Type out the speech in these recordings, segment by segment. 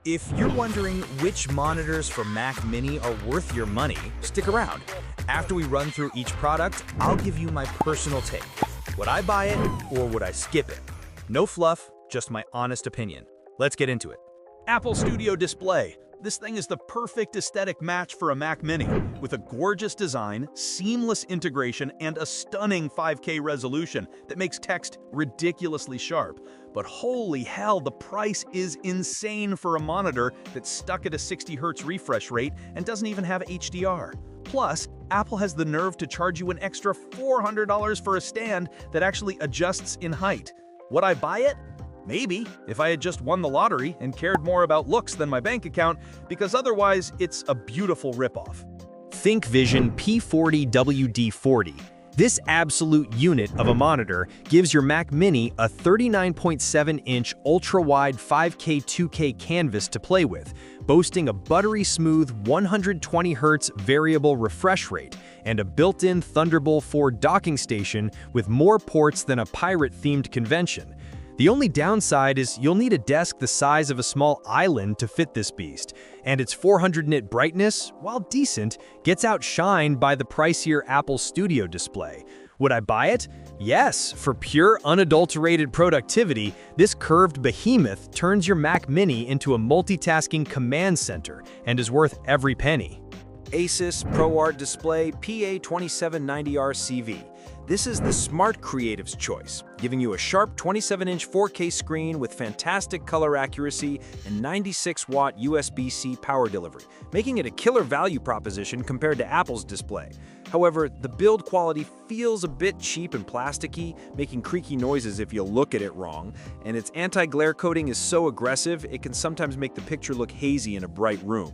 If you're wondering which monitors for Mac Mini are worth your money, stick around. After we run through each product, I'll give you my personal take. Would I buy it or would I skip it? No fluff, just my honest opinion. Let's get into it. Apple Studio Display. This thing is the perfect aesthetic match for a Mac Mini, with a gorgeous design, seamless integration, and a stunning 5K resolution that makes text ridiculously sharp. But holy hell, the price is insane for a monitor that's stuck at a 60 Hz refresh rate and doesn't even have HDR. Plus, Apple has the nerve to charge you an extra $400 for a stand that actually adjusts in height. Would I buy it? Maybe, if I had just won the lottery and cared more about looks than my bank account, because otherwise it's a beautiful ripoff. ThinkVision P40WD40. This absolute unit of a monitor gives your Mac Mini a 39.7-inch ultra-wide 5K 2K canvas to play with, boasting a buttery smooth 120 Hz variable refresh rate and a built-in Thunderbolt 4 docking station with more ports than a pirate-themed convention. The only downside is you'll need a desk the size of a small island to fit this beast, and its 400 nit brightness, while decent, gets outshined by the pricier Apple Studio Display. Would I buy it? Yes, for pure unadulterated productivity, this curved behemoth turns your Mac Mini into a multitasking command center and is worth every penny. Asus ProArt Display PA2790R-CV. This is the smart creative's choice, giving you a sharp 27-inch 4K screen with fantastic color accuracy and 96-watt USB-C power delivery, making it a killer value proposition compared to Apple's display. However, the build quality feels a bit cheap and plasticky, making creaky noises if you look at it wrong, and its anti-glare coating is so aggressive it can sometimes make the picture look hazy in a bright room.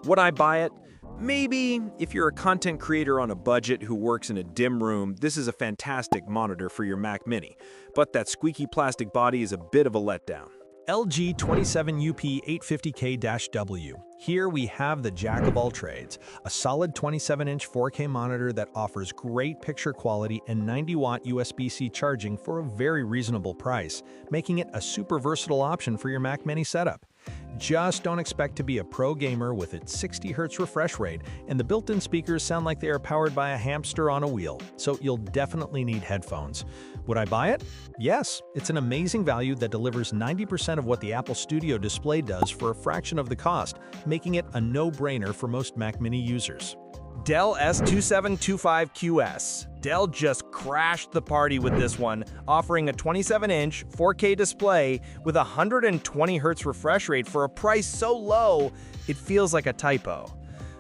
Would I buy it? Maybe. If you're a content creator on a budget who works in a dim room, this is a fantastic monitor for your Mac Mini, but that squeaky plastic body is a bit of a letdown. LG 27UP850K-W. Here we have the jack of all trades, a solid 27-inch 4K monitor that offers great picture quality and 90-watt USB-C charging for a very reasonable price, making it a super versatile option for your Mac Mini setup. Just don't expect to be a pro gamer with its 60 Hz refresh rate, and the built-in speakers sound like they are powered by a hamster on a wheel, so you'll definitely need headphones. Would I buy it? Yes, it's an amazing value that delivers 90% of what the Apple Studio Display does for a fraction of the cost, making it a no-brainer for most Mac Mini users. Dell S2725QS. Dell just crashed the party with this one, offering a 27-inch 4K display with a 120 Hz refresh rate for a price so low, it feels like a typo.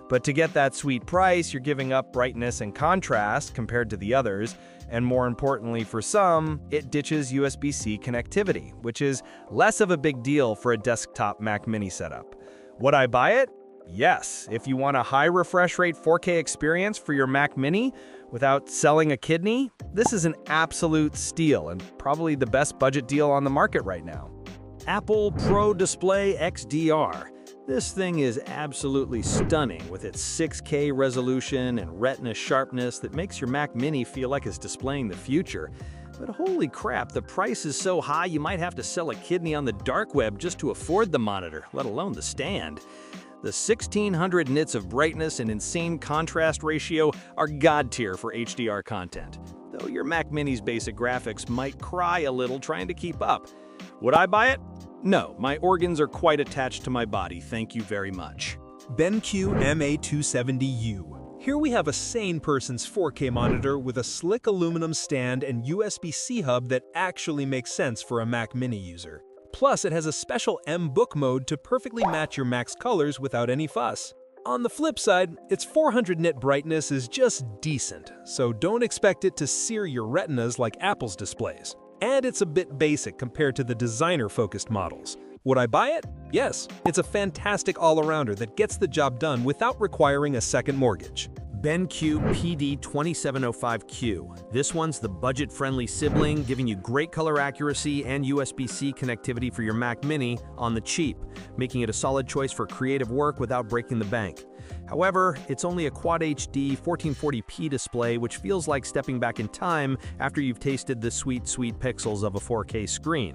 But to get that sweet price, you're giving up brightness and contrast compared to the others, and more importantly for some, it ditches USB-C connectivity, which is less of a big deal for a desktop Mac Mini setup. Would I buy it? Yes, if you want a high refresh rate 4K experience for your Mac Mini without selling a kidney, this is an absolute steal and probably the best budget deal on the market right now. Apple Pro Display XDR. This thing is absolutely stunning with its 6K resolution and retina sharpness that makes your Mac Mini feel like it's displaying the future. But holy crap, the price is so high you might have to sell a kidney on the dark web just to afford the monitor, let alone the stand. The 1600 nits of brightness and insane contrast ratio are god tier for HDR content, though your Mac Mini's basic graphics might cry a little trying to keep up. Would I buy it? No, my organs are quite attached to my body, thank you very much. BenQ MA270U. Here we have a sane person's 4K monitor with a slick aluminum stand and USB-C hub that actually makes sense for a Mac Mini user. Plus, it has a special M-Book mode to perfectly match your Mac's colors without any fuss. On the flip side, its 400 nit brightness is just decent, so don't expect it to sear your retinas like Apple's displays. And it's a bit basic compared to the designer-focused models. Would I buy it? Yes, it's a fantastic all-arounder that gets the job done without requiring a second mortgage. BenQ PD2705Q. This one's the budget-friendly sibling, giving you great color accuracy and USB-C connectivity for your Mac Mini on the cheap, making it a solid choice for creative work without breaking the bank. However, it's only a Quad HD 1440p display, which feels like stepping back in time after you've tasted the sweet pixels of a 4K screen.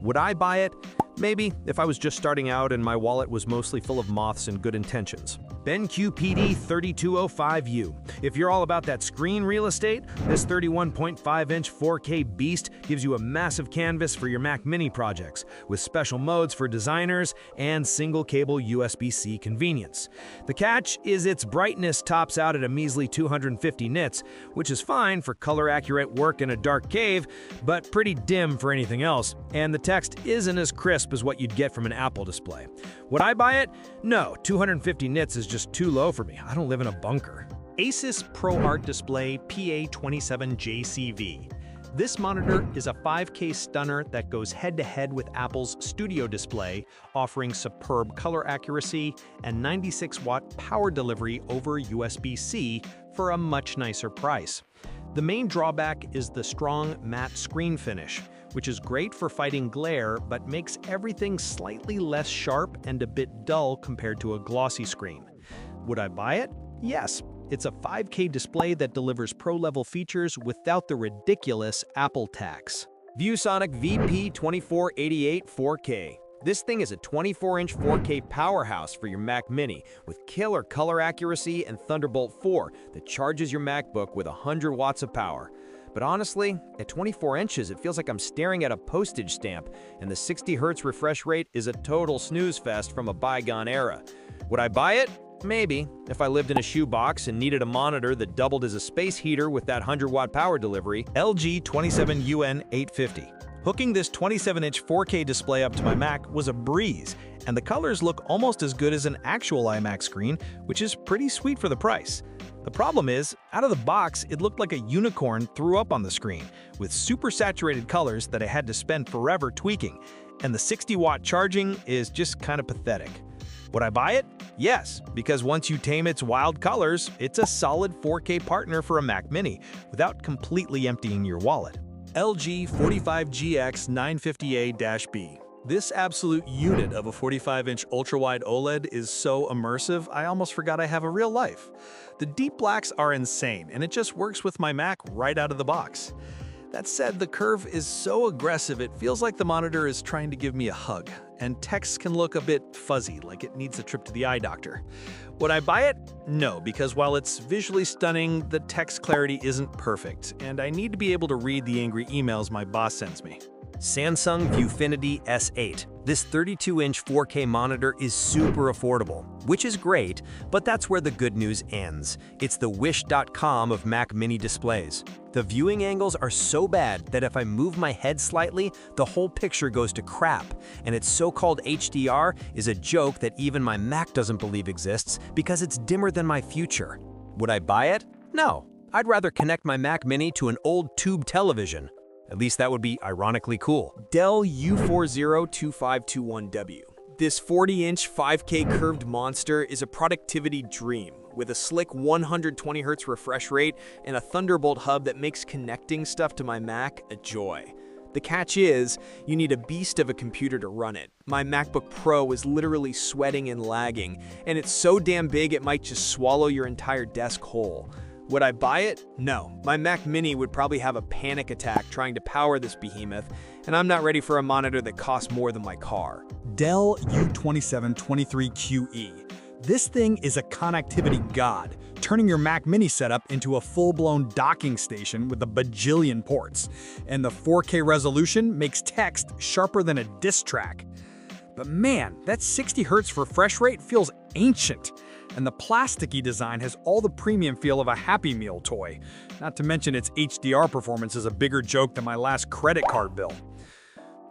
Would I buy it? Maybe, if I was just starting out and my wallet was mostly full of moths and good intentions. BenQ PD3205U. If you're all about that screen real estate, this 31.5-inch 4K beast gives you a massive canvas for your Mac Mini projects, with special modes for designers and single-cable USB-C convenience. The catch is its brightness tops out at a measly 250 nits, which is fine for color-accurate work in a dark cave, but pretty dim for anything else, and the text isn't as crisp as what you'd get from an Apple display. Would I buy it? No, 250 nits is just too low for me. I don't live in a bunker. Asus ProArt Display PA27JCV. This monitor is a 5K stunner that goes head-to-head with Apple's Studio Display, offering superb color accuracy and 96-watt power delivery over USB-C for a much nicer price. The main drawback is the strong matte screen finish, which is great for fighting glare but makes everything slightly less sharp and a bit dull compared to a glossy screen. Would I buy it? Yes. It's a 5K display that delivers pro-level features without the ridiculous Apple tax. ViewSonic VP2488 4K. This thing is a 24-inch 4K powerhouse for your Mac Mini with killer color accuracy and Thunderbolt 4 that charges your MacBook with 100 watts of power. But honestly, at 24 inches, it feels like I'm staring at a postage stamp, and the 60 Hz refresh rate is a total snooze fest from a bygone era. Would I buy it? Maybe, if I lived in a shoebox and needed a monitor that doubled as a space heater with that 100-watt power delivery. LG 27UN850. Hooking this 27-inch 4K display up to my Mac was a breeze, and the colors look almost as good as an actual iMac screen, which is pretty sweet for the price. The problem is, out of the box, it looked like a unicorn threw up on the screen, with super saturated colors that I had to spend forever tweaking, and the 60-watt charging is just kind of pathetic. Would I buy it? Yes, because once you tame its wild colors, it's a solid 4K partner for a Mac Mini without completely emptying your wallet. LG 45GX950A-B. This absolute unit of a 45-inch ultra-wide OLED is so immersive, I almost forgot I have a real life. The deep blacks are insane, and it just works with my Mac right out of the box. That said, the curve is so aggressive it feels like the monitor is trying to give me a hug, and text can look a bit fuzzy, like it needs a trip to the eye doctor. Would I buy it? No, because while it's visually stunning, the text clarity isn't perfect, and I need to be able to read the angry emails my boss sends me. Samsung Viewfinity S8. This 32-inch 4K monitor is super affordable, which is great, but that's where the good news ends. It's the Wish.com of Mac Mini displays. The viewing angles are so bad that if I move my head slightly, the whole picture goes to crap, and its so-called HDR is a joke that even my Mac doesn't believe exists because it's dimmer than my future. Would I buy it? No. I'd rather connect my Mac Mini to an old tube television. At least that would be ironically cool. Dell U402521W. This 40-inch 5K curved monster is a productivity dream with a slick 120 Hz refresh rate and a Thunderbolt hub that makes connecting stuff to my Mac a joy. The catch is, you need a beast of a computer to run it. My MacBook Pro is literally sweating and lagging, and it's so damn big it might just swallow your entire desk whole. Would I buy it? No. My Mac Mini would probably have a panic attack trying to power this behemoth, and I'm not ready for a monitor that costs more than my car. Dell U2723QE. This thing is a connectivity god, turning your Mac Mini setup into a full-blown docking station with a bajillion ports. And the 4K resolution makes text sharper than a diss track. But man, that 60 Hz refresh rate feels ancient. And the plasticky design has all the premium feel of a Happy Meal toy. Not to mention its HDR performance is a bigger joke than my last credit card bill.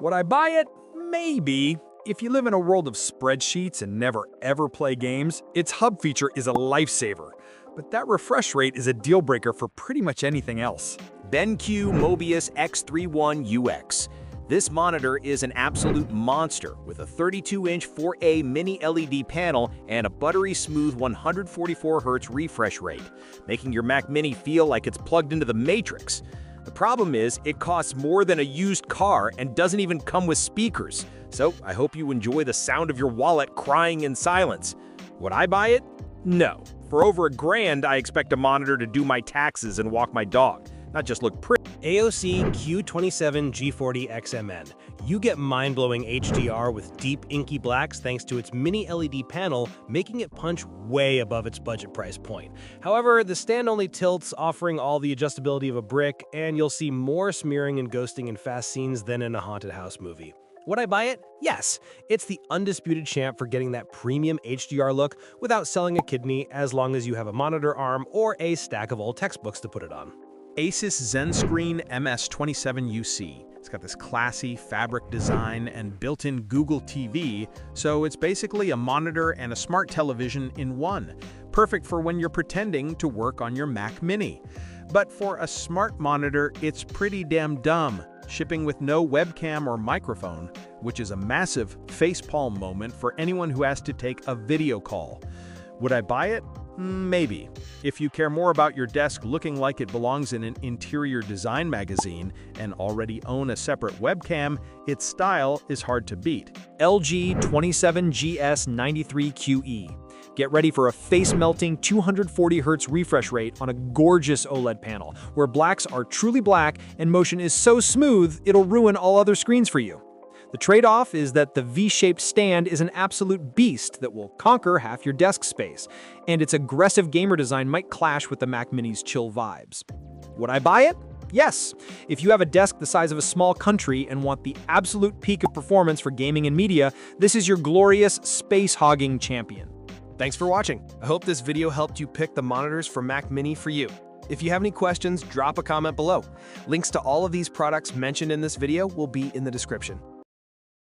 Would I buy it? Maybe. If you live in a world of spreadsheets and never ever play games, its hub feature is a lifesaver. But that refresh rate is a deal breaker for pretty much anything else. BenQ Mobius X31UX. This monitor is an absolute monster with a 32-inch 4A mini LED panel and a buttery smooth 144 Hz refresh rate, making your Mac Mini feel like it's plugged into the Matrix. The problem is, it costs more than a used car and doesn't even come with speakers, so I hope you enjoy the sound of your wallet crying in silence. Would I buy it? No. For over $1,000, I expect a monitor to do my taxes and walk my dog, not just look pretty. AOC Q27 G40 XMN. You get mind-blowing HDR with deep inky blacks thanks to its mini LED panel, making it punch way above its budget price point. However, the stand only tilts, offering all the adjustability of a brick, and you'll see more smearing and ghosting in fast scenes than in a haunted house movie. Would I buy it? Yes. It's the undisputed champ for getting that premium HDR look without selling a kidney, as long as you have a monitor arm or a stack of old textbooks to put it on. Asus ZenScreen MS27UC. It's got this classy fabric design and built-in Google TV, so it's basically a monitor and a smart television in one. Perfect for when you're pretending to work on your Mac Mini. But for a smart monitor, it's pretty damn dumb, shipping with no webcam or microphone, which is a massive facepalm moment for anyone who has to take a video call. Would I buy it? Maybe. If you care more about your desk looking like it belongs in an interior design magazine and already own a separate webcam, its style is hard to beat. LG 27GS93QE. Get ready for a face-melting 240Hz refresh rate on a gorgeous OLED panel, where blacks are truly black and motion is so smooth it'll ruin all other screens for you. The trade-off is that the V-shaped stand is an absolute beast that will conquer half your desk space, and its aggressive gamer design might clash with the Mac Mini's chill vibes. Would I buy it? Yes. If you have a desk the size of a small country and want the absolute peak of performance for gaming and media, this is your glorious space-hogging champion. Thanks for watching. I hope this video helped you pick the monitors for Mac Mini for you. If you have any questions, drop a comment below. Links to all of these products mentioned in this video will be in the description.